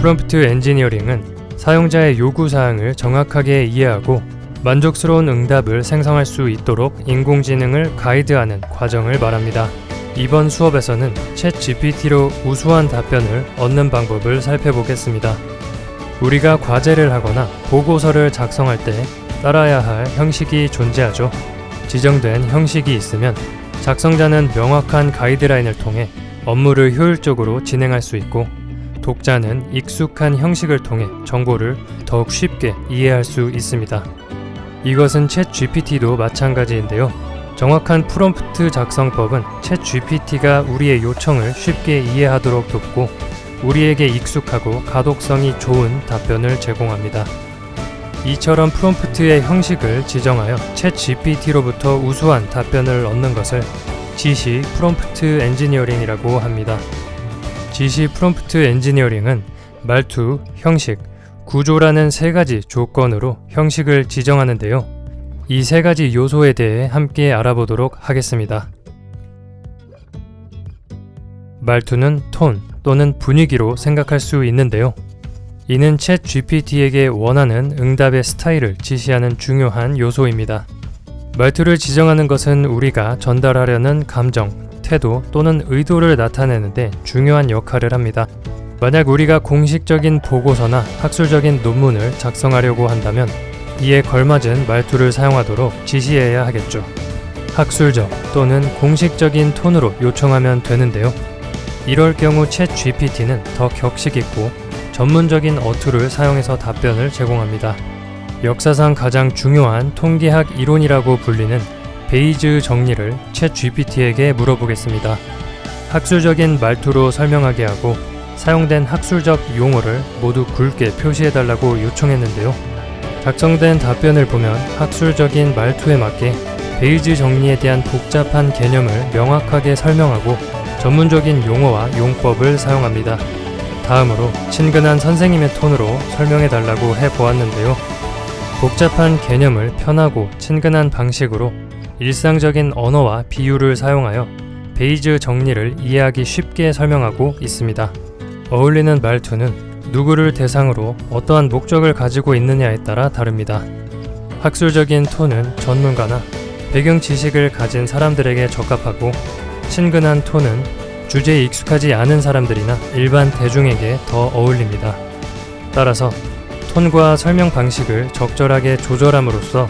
프롬프트 엔지니어링은 사용자의 요구사항을 정확하게 이해하고 만족스러운 응답을 생성할 수 있도록 인공지능을 가이드하는 과정을 말합니다. 이번 수업에서는 챗GPT로 우수한 답변을 얻는 방법을 살펴보겠습니다. 우리가 과제를 하거나 보고서를 작성할 때 따라야 할 형식이 존재하죠. 지정된 형식이 있으면 작성자는 명확한 가이드라인을 통해 업무를 효율적으로 진행할 수 있고, 독자는 익숙한 형식을 통해 정보를 더욱 쉽게 이해할 수 있습니다. 이것은 챗GPT도 마찬가지인데요. 정확한 프롬프트 작성법은 챗GPT가 우리의 요청을 쉽게 이해하도록 돕고 우리에게 익숙하고 가독성이 좋은 답변을 제공합니다. 이처럼 프롬프트의 형식을 지정하여 챗GPT로부터 우수한 답변을 얻는 것을 지시 프롬프트 엔지니어링이라고 합니다. 지시 프롬프트 엔지니어링은 말투, 형식, 구조라는 세 가지 조건으로 형식을 지정하는데요. 이 세 가지 요소에 대해 함께 알아보도록 하겠습니다. 말투는 톤 또는 분위기로 생각할 수 있는데요. 이는 챗GPT에게 원하는 응답의 스타일을 지시하는 중요한 요소입니다. 말투를 지정하는 것은 우리가 전달하려는 감정, 태도 또는 의도를 나타내는데 중요한 역할을 합니다. 만약 우리가 공식적인 보고서나 학술적인 논문을 작성하려고 한다면 이에 걸맞은 말투를 사용하도록 지시해야 하겠죠. 학술적 또는 공식적인 톤으로 요청하면 되는데요. 이럴 경우 챗GPT는 더 격식 있고 전문적인 어투를 사용해서 답변을 제공합니다. 역사상 가장 중요한 통계학 이론이라고 불리는 베이즈 정리를 챗GPT에게 물어보겠습니다. 학술적인 말투로 설명하게 하고 사용된 학술적 용어를 모두 굵게 표시해달라고 요청했는데요. 작성된 답변을 보면 학술적인 말투에 맞게 베이즈 정리에 대한 복잡한 개념을 명확하게 설명하고 전문적인 용어와 용법을 사용합니다. 다음으로 친근한 선생님의 톤으로 설명해달라고 해보았는데요. 복잡한 개념을 편하고 친근한 방식으로 일상적인 언어와 비유를 사용하여 베이즈 정리를 이해하기 쉽게 설명하고 있습니다. 어울리는 말투는 누구를 대상으로 어떠한 목적을 가지고 있느냐에 따라 다릅니다. 학술적인 톤은 전문가나 배경 지식을 가진 사람들에게 적합하고, 친근한 톤은 주제에 익숙하지 않은 사람들이나 일반 대중에게 더 어울립니다. 따라서 톤과 설명 방식을 적절하게 조절함으로써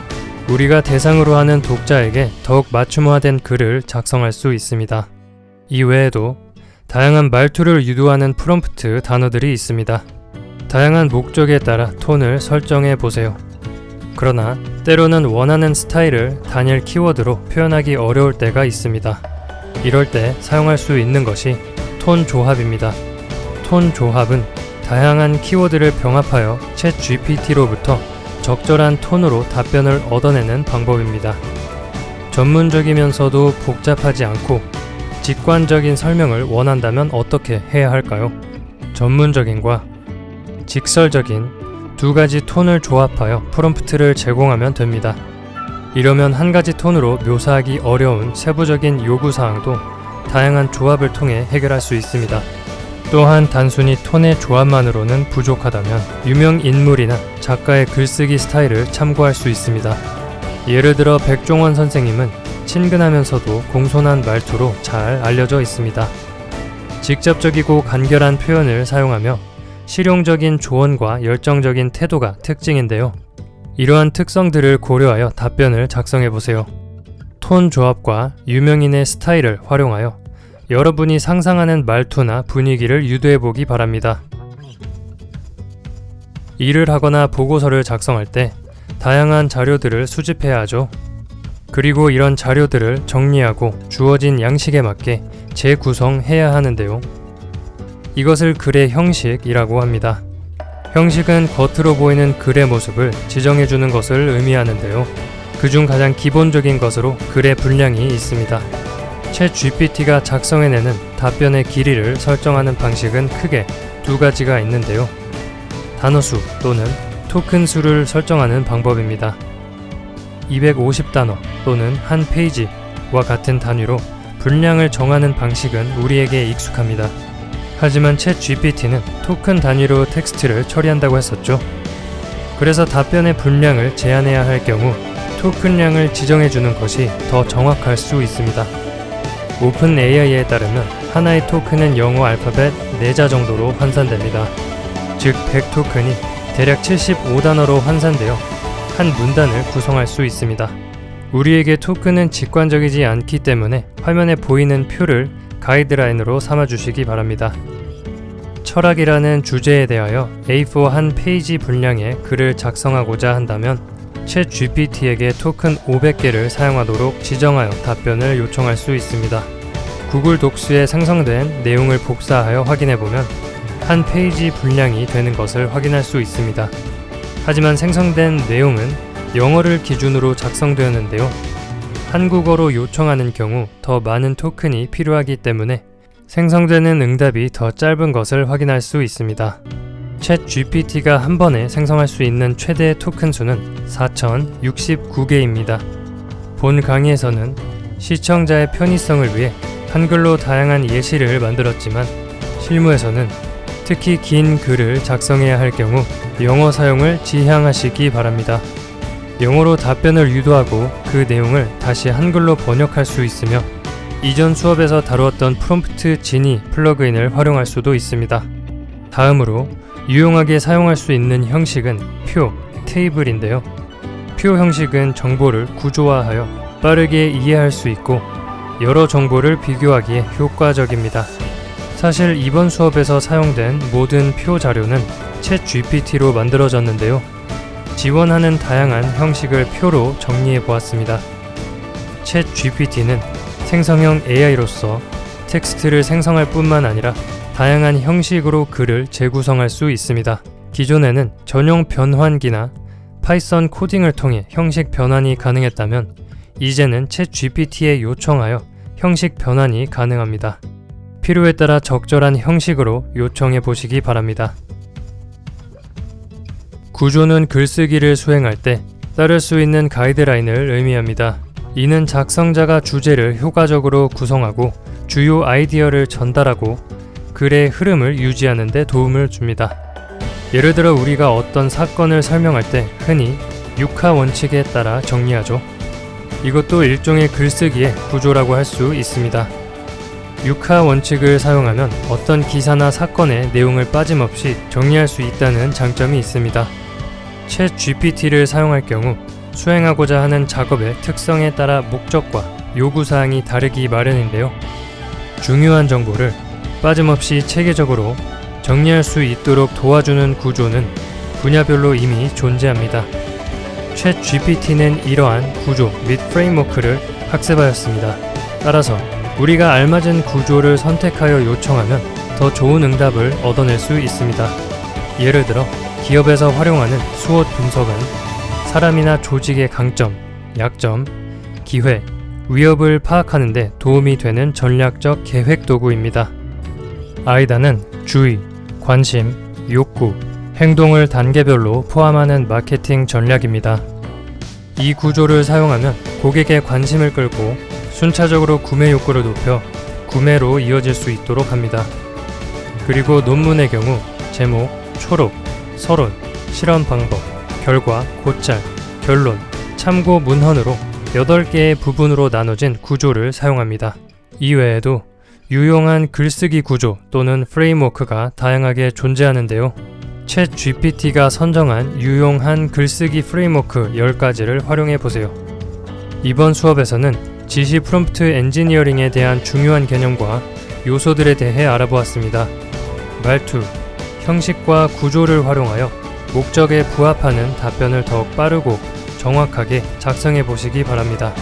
우리가 대상으로 하는 독자에게 더욱 맞춤화된 글을 작성할 수 있습니다. 이외에도 다양한 말투를 유도하는 프롬프트 단어들이 있습니다. 다양한 목적에 따라 톤을 설정해 보세요. 그러나 때로는 원하는 스타일을 단일 키워드로 표현하기 어려울 때가 있습니다. 이럴 때 사용할 수 있는 것이 톤 조합입니다. 톤 조합은 다양한 키워드를 병합하여 챗GPT로부터 적절한 톤으로 답변을 얻어내는 방법입니다. 전문적이면서도 복잡하지 않고 직관적인 설명을 원한다면 어떻게 해야 할까요? 전문적인과 직설적인 두 가지 톤을 조합하여 프롬프트를 제공하면 됩니다. 이러면 한 가지 톤으로 묘사하기 어려운 세부적인 요구사항도 다양한 조합을 통해 해결할 수 있습니다. 또한 단순히 톤의 조합만으로는 부족하다면 유명 인물이나 작가의 글쓰기 스타일을 참고할 수 있습니다. 예를 들어 백종원 선생님은 친근하면서도 공손한 말투로 잘 알려져 있습니다. 직접적이고 간결한 표현을 사용하며 실용적인 조언과 열정적인 태도가 특징인데요. 이러한 특성들을 고려하여 답변을 작성해보세요. 톤 조합과 유명인의 스타일을 활용하여 여러분이 상상하는 말투나 분위기를 유도해보기 바랍니다. 일을 하거나 보고서를 작성할 때 다양한 자료들을 수집해야 하죠. 그리고 이런 자료들을 정리하고 주어진 양식에 맞게 재구성해야 하는데요. 이것을 글의 형식이라고 합니다. 형식은 겉으로 보이는 글의 모습을 지정해주는 것을 의미하는데요. 그중 가장 기본적인 것으로 글의 분량이 있습니다. 챗GPT가 작성해내는 답변의 길이를 설정하는 방식은 크게 두 가지가 있는데요. 단어수 또는 토큰 수를 설정하는 방법입니다. 250단어 또는 한 페이지와 같은 단위로 분량을 정하는 방식은 우리에게 익숙합니다. 하지만 챗 GPT는 토큰 단위로 텍스트를 처리한다고 했었죠. 그래서 답변의 분량을 제한해야 할 경우 토큰량을 지정해주는 것이 더 정확할 수 있습니다. 오픈 AI에 따르면 하나의 토큰은 영어 알파벳 4자 정도로 환산됩니다. 즉 100토큰이 대략 75단어로 환산되어 한 문단을 구성할 수 있습니다. 우리에게 토큰은 직관적이지 않기 때문에 화면에 보이는 표를 가이드라인으로 삼아주시기 바랍니다. 철학이라는 주제에 대하여 A4 한 페이지 분량의 글을 작성하고자 한다면 챗 GPT에게 토큰 500개를 사용하도록 지정하여 답변을 요청할 수 있습니다. 구글 독스에 생성된 내용을 복사하여 확인해보면 한 페이지 분량이 되는 것을 확인할 수 있습니다. 하지만 생성된 내용은 영어를 기준으로 작성되었는데요. 한국어로 요청하는 경우 더 많은 토큰이 필요하기 때문에 생성되는 응답이 더 짧은 것을 확인할 수 있습니다. 챗 GPT가 한 번에 생성할 수 있는 최대 토큰 수는 4069개입니다. 본 강의에서는 시청자의 편의성을 위해 한글로 다양한 예시를 만들었지만 실무에서는 특히 긴 글을 작성해야 할 경우 영어 사용을 지향하시기 바랍니다. 영어로 답변을 유도하고 그 내용을 다시 한글로 번역할 수 있으며 이전 수업에서 다루었던 프롬프트 지니 플러그인을 활용할 수도 있습니다. 다음으로 유용하게 사용할 수 있는 형식은 표, 테이블인데요. 표 형식은 정보를 구조화하여 빠르게 이해할 수 있고 여러 정보를 비교하기에 효과적입니다. 사실 이번 수업에서 사용된 모든 표 자료는 챗 GPT로 만들어졌는데요. 지원하는 다양한 형식을 표로 정리해 보았습니다. 챗 GPT는 생성형 AI로서 텍스트를 생성할 뿐만 아니라 다양한 형식으로 글을 재구성할 수 있습니다. 기존에는 전용 변환기나 파이썬 코딩을 통해 형식 변환이 가능했다면 이제는 챗 GPT에 요청하여 형식 변환이 가능합니다. 필요에 따라 적절한 형식으로 요청해 보시기 바랍니다. 구조는 글쓰기를 수행할 때 따를 수 있는 가이드라인을 의미합니다. 이는 작성자가 주제를 효과적으로 구성하고 주요 아이디어를 전달하고 글의 흐름을 유지하는 데 도움을 줍니다. 예를 들어 우리가 어떤 사건을 설명할 때 흔히 6하 원칙에 따라 정리하죠. 이것도 일종의 글쓰기의 구조라고 할 수 있습니다. 6하 원칙을 사용하면 어떤 기사나 사건의 내용을 빠짐없이 정리할 수 있다는 장점이 있습니다. 챗 GPT를 사용할 경우 수행하고자 하는 작업의 특성에 따라 목적과 요구사항이 다르기 마련인데요. 중요한 정보를 빠짐없이 체계적으로 정리할 수 있도록 도와주는 구조는 분야별로 이미 존재합니다. 챗 GPT는 이러한 구조 및 프레임워크를 학습하였습니다. 따라서 우리가 알맞은 구조를 선택하여 요청하면 더 좋은 응답을 얻어낼 수 있습니다. 예를 들어 기업에서 활용하는 수옷 분석은 사람이나 조직의 강점, 약점, 기회, 위협을 파악하는 데 도움이 되는 전략적 계획 도구입니다. 아이다는 주의, 관심, 욕구, 행동을 단계별로 포함하는 마케팅 전략입니다. 이 구조를 사용하면 고객의 관심을 끌고 순차적으로 구매 욕구를 높여 구매로 이어질 수 있도록 합니다. 그리고 논문의 경우 제목, 초록, 서론, 실험 방법, 결과, 곧잘, 결론, 참고 문헌으로 8개의 부분으로 나눠진 구조를 사용합니다. 이외에도 유용한 글쓰기 구조 또는 프레임워크가 다양하게 존재하는데요. 챗 GPT가 선정한 유용한 글쓰기 프레임워크 10가지를 활용해 보세요. 이번 수업에서는 지시 프롬프트 엔지니어링에 대한 중요한 개념과 요소들에 대해 알아보았습니다. 말투, 형식과 구조를 활용하여 목적에 부합하는 답변을 더욱 빠르고 정확하게 작성해 보시기 바랍니다.